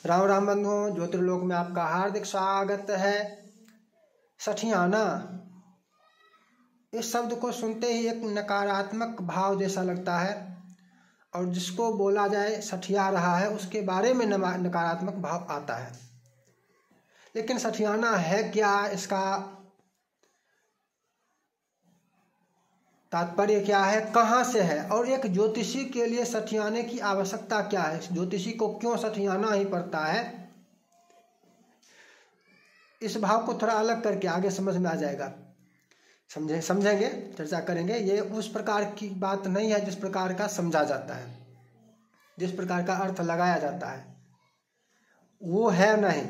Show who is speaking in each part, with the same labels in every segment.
Speaker 1: राम राम बंधुओं, ज्योतिर्लोक में आपका हार्दिक स्वागत है। सठियाना, इस शब्द को सुनते ही एक नकारात्मक भाव जैसा लगता है और जिसको बोला जाए सठिया रहा है उसके बारे में नकारात्मक भाव आता है। लेकिन सठियाना है क्या, इसका तात्पर्य क्या है, कहाँ से है और एक ज्योतिषी के लिए सठियाने की आवश्यकता क्या है, ज्योतिषी को क्यों सठियाना ही पड़ता है, इस भाव को थोड़ा अलग करके आगे समझ में आ जाएगा। समझेंगे, चर्चा करेंगे। ये उस प्रकार की बात नहीं है जिस प्रकार का समझा जाता है, जिस प्रकार का अर्थ लगाया जाता है वो है नहीं।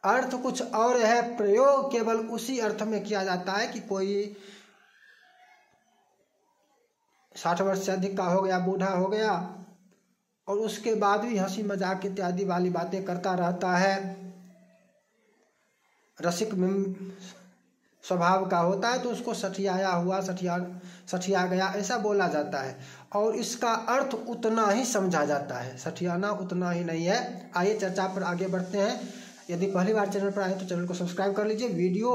Speaker 1: अर्थ कुछ और है, प्रयोग केवल उसी अर्थ में किया जाता है कि कोई 60 वर्ष से अधिक का हो गया, बूढ़ा हो गया और उसके बाद भी हंसी मजाक इत्यादि वाली बातें करता रहता है, रसिक स्वभाव का होता है, तो उसको सठियाया हुआ, सठिया गया ऐसा बोला जाता है और इसका अर्थ उतना ही समझा जाता है। सठियाना उतना ही नहीं है। आइए चर्चा पर आगे बढ़ते हैं। यदि पहली बार चैनल पर आए तो चैनल को सब्सक्राइब कर लीजिए, वीडियो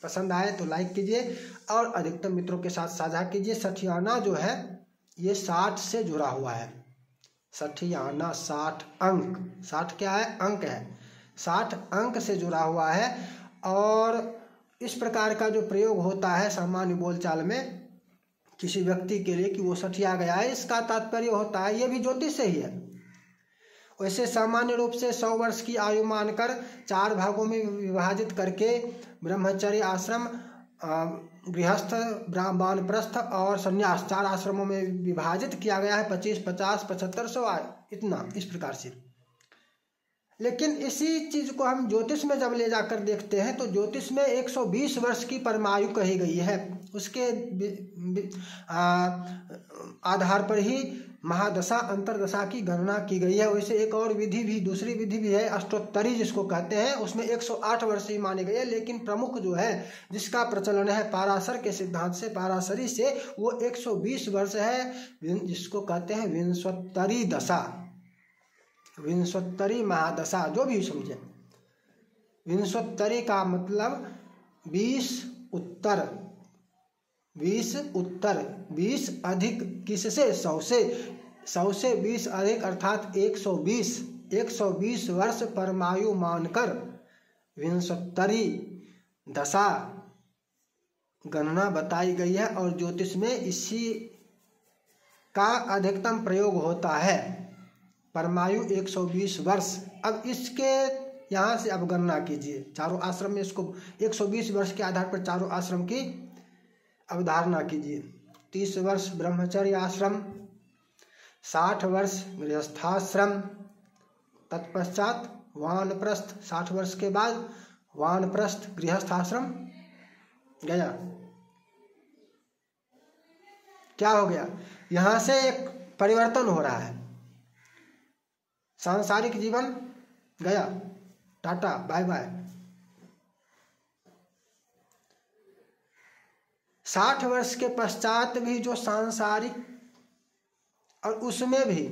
Speaker 1: पसंद आए तो लाइक कीजिए और अधिकतम मित्रों के साथ साझा कीजिए। सठियाना जो है ये 60 से जुड़ा हुआ है। सठियाना 60 अंक, 60 क्या है, अंक है, 60 अंक से जुड़ा हुआ है और इस प्रकार का जो प्रयोग होता है सामान्य बोलचाल में किसी व्यक्ति के लिए कि वो सठिया गया है, इसका तात्पर्य होता है, ये भी ज्योतिष से ही है। वैसे सामान्य रूप से 100 वर्ष की आयु मानकर 4 भागों में विभाजित करके ब्रह्मचर्य आश्रम, गृहस्थ, वानप्रस्थ और संन्यास 4 आश्रमों में विभाजित किया गया है। 25, 50, 75, 100 इतना, इस प्रकार से। लेकिन इसी चीज को हम ज्योतिष में जब ले जाकर देखते हैं तो ज्योतिष में 120 वर्ष की परमायु कही गई है। उसके आधार पर ही महादशा अंतरदशा की गणना की गई है। वैसे एक और विधि भी, दूसरी विधि भी है, अष्टोत्तरी जिसको कहते हैं, उसमें 108 वर्ष ही माने गए। लेकिन प्रमुख जो है जिसका प्रचलन है पाराशर के सिद्धांत से, पाराशरी से, वो 120 वर्ष है, जिसको कहते हैं विंशोत्तरी दशा, विंशोत्तरी महादशा, जो भी समझे। विंशोत्तरी का मतलब 20 उत्तर, 20 उत्तर, 20 अधिक किससे, 100 से, 100 से 20 अधिक अर्थात 120 वर्ष परमायु मानकर विंशोत्तरी दशा गणना बताई गई है और ज्योतिष में इसी का अधिकतम प्रयोग होता है। परमायु 120 वर्ष। अब इसके यहाँ से अब गणना कीजिए, चारों आश्रम में इसको 120 वर्ष के आधार पर चारों आश्रम की अवधारणा कीजिए। 30 वर्ष ब्रह्मचर्य आश्रम, 60 वर्ष गृहस्थाश्रम, तत्पश्चात वानप्रस्थ, 60 वर्ष के बाद वानप्रस्थ गृहस्थाश्रम गया। क्या हो गया, यहाँ से एक परिवर्तन हो रहा है, सांसारिक जीवन गया, टाटा बाय बाय। 60 वर्ष के पश्चात भी जो सांसारिक, और उसमें भी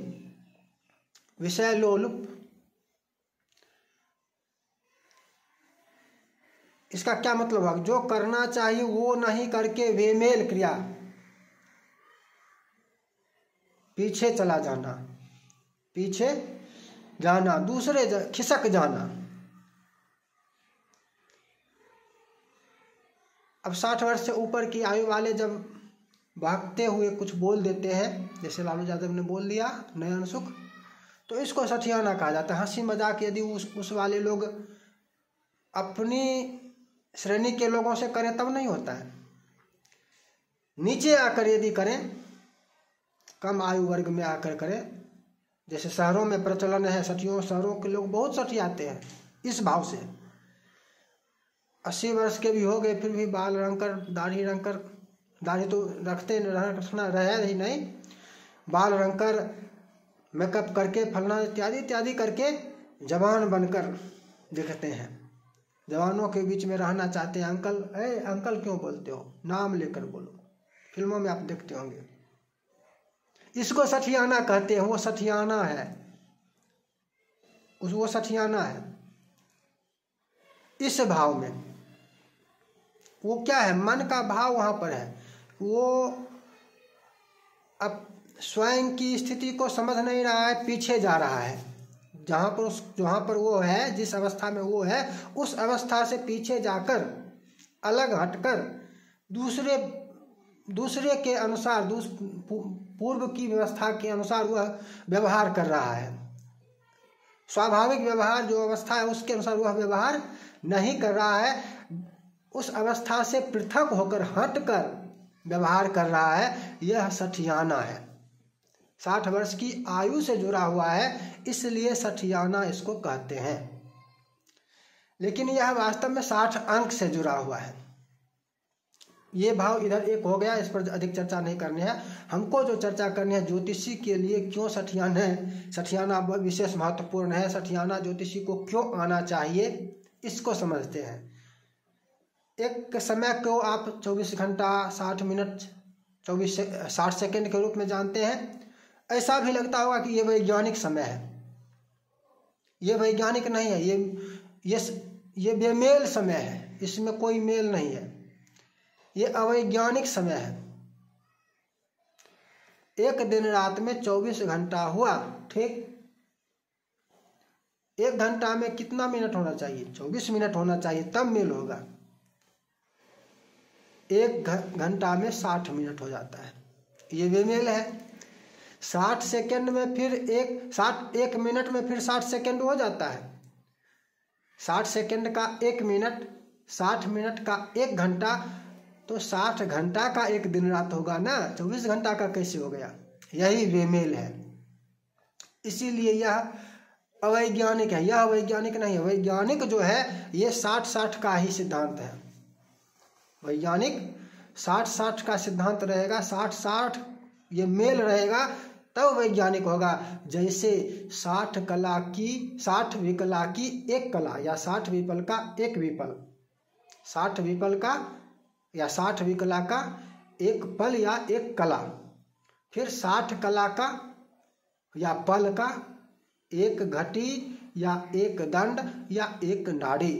Speaker 1: विषय लोलुप, इसका क्या मतलब है, जो करना चाहिए वो नहीं करके बेमेल क्रिया, पीछे चला जाना, पीछे जाना, दूसरे खिसक जाना। अब 60 वर्ष से ऊपर की आयु वाले जब भागते हुए कुछ बोल देते हैं, जैसे लालू यादव ने बोल दिया नयन सुख, तो इसको सठियाना कहा जाता है। हंसी मजाक यदि उस वाले लोग अपनी श्रेणी के लोगों से करें तब नहीं होता है, नीचे आकर यदि करें, कम आयु वर्ग में आकर करें, जैसे शहरों में प्रचलन है सठियों, शहरों के लोग बहुत सठियाते हैं इस भाव से। 80 वर्ष के भी हो गए फिर भी बाल रंग कर, दाढ़ी रंग कर, दाढ़ी तो रखना रहे ही नहीं, बाल रंग कर, मेकअप करके, फलना इत्यादि इत्यादि करके जवान बनकर दिखते हैं, जवानों के बीच में रहना चाहते हैं। अंकल, अंकल क्यों बोलते हो, नाम लेकर बोलो, फिल्मों में आप देखते होंगे। इसको सठियाना कहते हैं, वो सठियाना है। वो सठियाना है। इस भाव में वो क्या है, मन का भाव वहाँ पर है। वो अब स्वयं की स्थिति को समझ नहीं रहा है, पीछे जा रहा है। जहाँ पर वो है, जिस अवस्था में वो है, उस अवस्था से पीछे जाकर, अलग हटकर दूसरे के अनुसार, पूर्व की व्यवस्था के अनुसार वह व्यवहार कर रहा है। स्वाभाविक व्यवहार जो अवस्था है उसके अनुसार वह व्यवहार नहीं कर रहा है, उस अवस्था से पृथक होकर, हटकर व्यवहार कर रहा है। यह सठियाना है। 60 वर्ष की आयु से जुड़ा हुआ है, इसलिए सठियाना इसको कहते हैं। लेकिन यह वास्तव में 60 अंक से जुड़ा हुआ है। ये भाव इधर एक हो गया, इस पर अधिक चर्चा नहीं करनी है। हमको जो चर्चा करनी है, ज्योतिषी के लिए क्यों सठियाना विशेष महत्वपूर्ण है, सठियाना ज्योतिषी को क्यों आना चाहिए, इसको समझते हैं। एक समय को आप 24 घंटा 60 मिनट 60 सेकेंड के रूप में जानते हैं। ऐसा भी लगता होगा कि ये वैज्ञानिक समय है। ये वैज्ञानिक नहीं है, ये बेमेल समय है, इसमें कोई मेल नहीं है, ये अवैज्ञानिक समय है। एक दिन रात में 24 घंटा हुआ, ठीक। 1 घंटा में कितना मिनट होना चाहिए? 24 मिनट होना चाहिए, तब मेल होगा। 1 घंटा में 60 मिनट हो जाता है, ये बेमेल है। 60 सेकेंड में फिर 1 मिनट में फिर 60 सेकेंड हो जाता है। 60 सेकेंड का 1 मिनट, 60 मिनट का 1 घंटा, तो 60 घंटा का एक दिन रात होगा ना, 24 घंटा का कैसे हो गया? यही बेमेल है। इसीलिए यह अवैज्ञानिक है, यह वैज्ञानिक नहीं है। वैज्ञानिक जो है ये 60-60 का ही सिद्धांत है। वैज्ञानिक 60-60 का सिद्धांत रहेगा, 60-60 ये मेल रहेगा, तब वैज्ञानिक होगा। जैसे 60 विकला की एक कला, या 60 विपल का एक विपल, 60 विपल का या 60 विकला का एक पल या एक कला, फिर 60 कला का या पल का एक घटी या एक दंड या एक नाड़ी,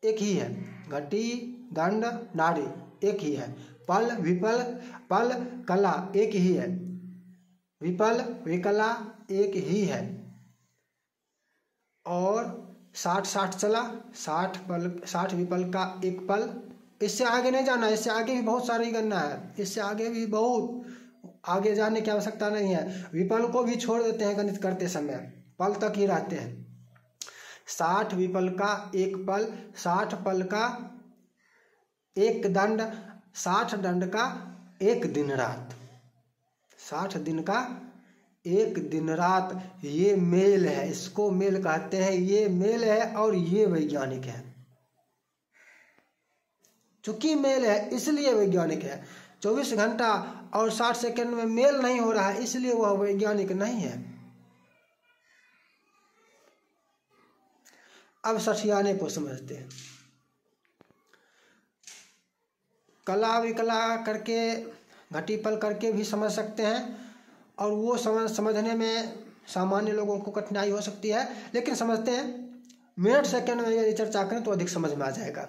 Speaker 1: एक ही है। घटी, दंड, नाड़ी एक ही है। पल, विपल, पल, कला एक ही है। विपल, विकला एक ही है। और 60-60 चला, 60 विपल का एक पल। इससे आगे नहीं जाना, इससे आगे भी बहुत सारी गणना है, इससे आगे भी बहुत आगे जाने की आवश्यकता नहीं है। विपल को भी छोड़ देते हैं गणित करते समय, पल तक ही रहते हैं। 60 विपल का एक पल, 60 पल का एक दंड, 60 दंड का एक दिन रात, 60 दिन का एक दिन रात, ये मेल है, इसको मेल कहते हैं। ये मेल है और ये वैज्ञानिक है। चूंकि मेल है इसलिए वैज्ञानिक है। 24 घंटा और 60 सेकंड में मेल नहीं हो रहा है, इसलिए वह वैज्ञानिक नहीं है। अब सठियाने को समझते हैं। कला विकला करके, घटी पल करके भी समझ सकते हैं, और वो समझने में सामान्य लोगों को कठिनाई हो सकती है, लेकिन समझते हैं। मिनट सेकंड में यदि चर्चा करें तो अधिक समझ में आ जाएगा।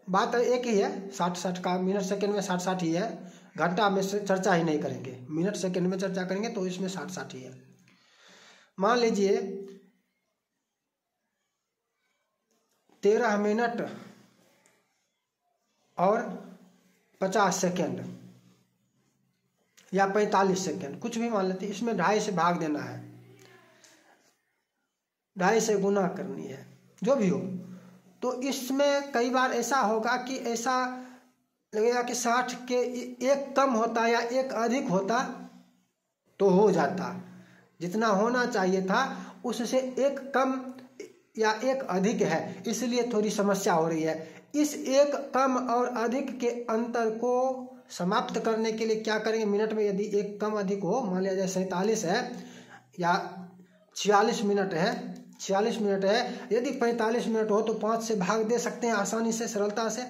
Speaker 1: बात एक ही है, 60-60 का, मिनट सेकंड में 60-60 ही है। घंटा में चर्चा ही नहीं करेंगे, मिनट सेकंड में चर्चा करेंगे तो इसमें 60-60 ही है। मान लीजिए 13 मिनट और 50 सेकेंड या 45 सेकेंड, कुछ भी मान लेते हैं। इसमें 2.5 से भाग देना है, 2.5 से गुना करनी है, जो भी हो। तो इसमें कई बार ऐसा होगा कि ऐसा लगेगा कि 60 के एक कम होता या एक अधिक होता तो हो जाता। जितना होना चाहिए था उससे एक कम या एक अधिक है, इसलिए थोड़ी समस्या हो रही है। इस एक कम और अधिक के अंतर को समाप्त करने के लिए क्या करेंगे? मिनट में यदि एक कम अधिक हो, मान लिया जाए 47 है या 46 मिनट है, 46 मिनट है, यदि 45 मिनट हो तो 5 से भाग दे सकते हैं आसानी से, सरलता से।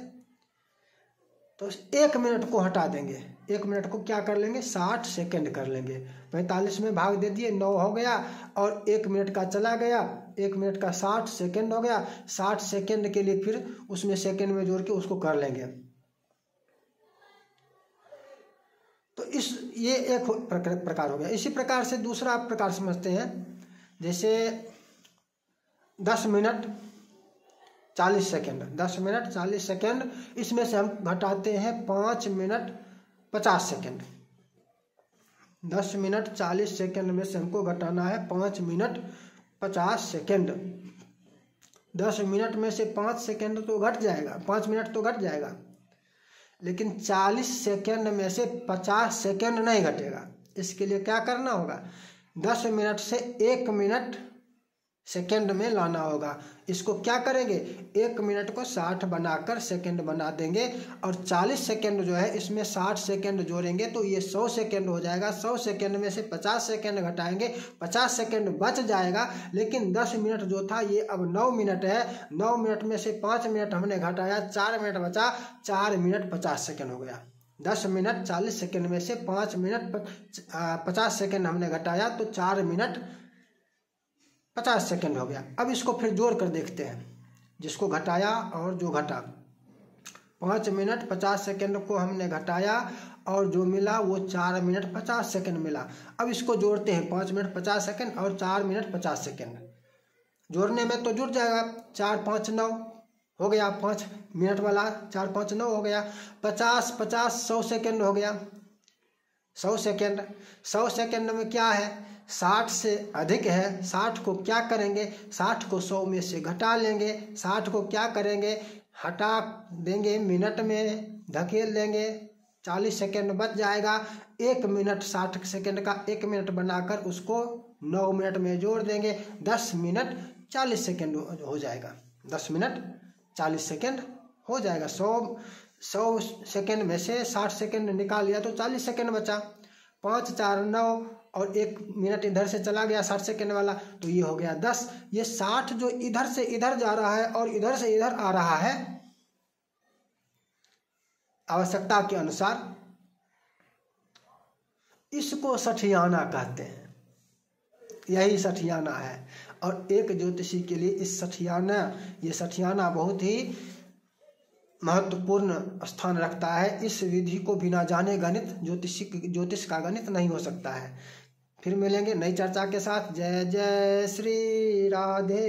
Speaker 1: तो 1 मिनट को हटा देंगे, 1 मिनट को क्या कर लेंगे 60 सेकेंड कर लेंगे। 45 में भाग दे दिए 9 हो गया और 1 मिनट का चला गया, 1 मिनट का 60 सेकेंड हो गया। 60 सेकेंड के लिए फिर उसमें सेकेंड में जोड़ के उसको कर लेंगे। तो ये एक प्रकार हो गया। इसी प्रकार से दूसरा प्रकार समझते हैं, जैसे 10 मिनट 40 सेकेंड, 10 मिनट 40 सेकेंड, इसमें से हम घटाते हैं 5 मिनट 50 सेकेंड। 10 मिनट 40 सेकेंड में से हमको घटाना है 5 मिनट 50 सेकेंड। 10 मिनट में से 5 सेकेंड तो घट जाएगा, 5 मिनट तो घट जाएगा, लेकिन 40 सेकेंड में से 50 सेकेंड नहीं घटेगा। इसके लिए क्या करना होगा, 10 मिनट से 1 मिनट सेकेंड में लाना होगा। इसको क्या करेंगे, 1 मिनट को 60 बनाकर सेकेंड बना देंगे और 40 सेकेंड जो है इसमें 60 सेकेंड जोड़ेंगे तो ये 100 सेकेंड हो जाएगा। 100 सेकेंड में से 50 सेकेंड घटाएंगे, 50 सेकेंड बच जाएगा। लेकिन 10 मिनट जो था ये अब 9 मिनट है। 9 मिनट में से 5 मिनट हमने घटाया, 4 मिनट बचा, 4 मिनट 50 सेकेंड हो गया। 10 मिनट 40 सेकेंड में से 5 मिनट 50 सेकेंड हमने घटाया तो 4 मिनट 50 सेकेंड हो गया। अब इसको फिर जोड़ कर देखते हैं, जिसको घटाया और जो घटा। 5 मिनट 50 सेकेंड को हमने घटाया और जो मिला वो 4 मिनट 50 सेकेंड मिला। अब इसको जोड़ते हैं, 5 मिनट 50 सेकेंड और 4 मिनट 50 सेकेंड। जोड़ने में तो जुड़ जाएगा, 4 5 9 हो गया, 5 मिनट वाला 4 5 9 हो गया। 50 50 100 सेकेंड हो गया। 100 सेकेंड, 100 सेकेंड में क्या है, 60 से अधिक है। 60 को क्या करेंगे, 60 को 100 में से घटा लेंगे। 60 को क्या करेंगे, हटा देंगे, मिनट में धकेल लेंगे, 40 सेकेंड बच जाएगा। 1 मिनट 60 सेकेंड का 1 मिनट बनाकर उसको 9 मिनट में जोड़ देंगे, 10 मिनट 40 सेकेंड हो जाएगा। 10 मिनट 40 सेकेंड हो जाएगा। 100 सेकेंड में से 60 सेकेंड निकाल लिया तो 40 सेकेंड बचा। 5 4 9 और 1 मिनट इधर से चला गया 60 सेकेंड वाला, तो ये हो गया 10। ये 60 जो इधर से इधर जा रहा है और इधर से इधर आ रहा है, आवश्यकता के अनुसार, इसको सठियाना कहते हैं। यही सठियाना है। और एक ज्योतिषी के लिए ये सठियाना बहुत ही महत्वपूर्ण स्थान रखता है। इस विधि को बिना जाने गणित ज्योतिष का गणित नहीं हो सकता है। फिर मिलेंगे नई चर्चा के साथ। जय जय श्री राधे।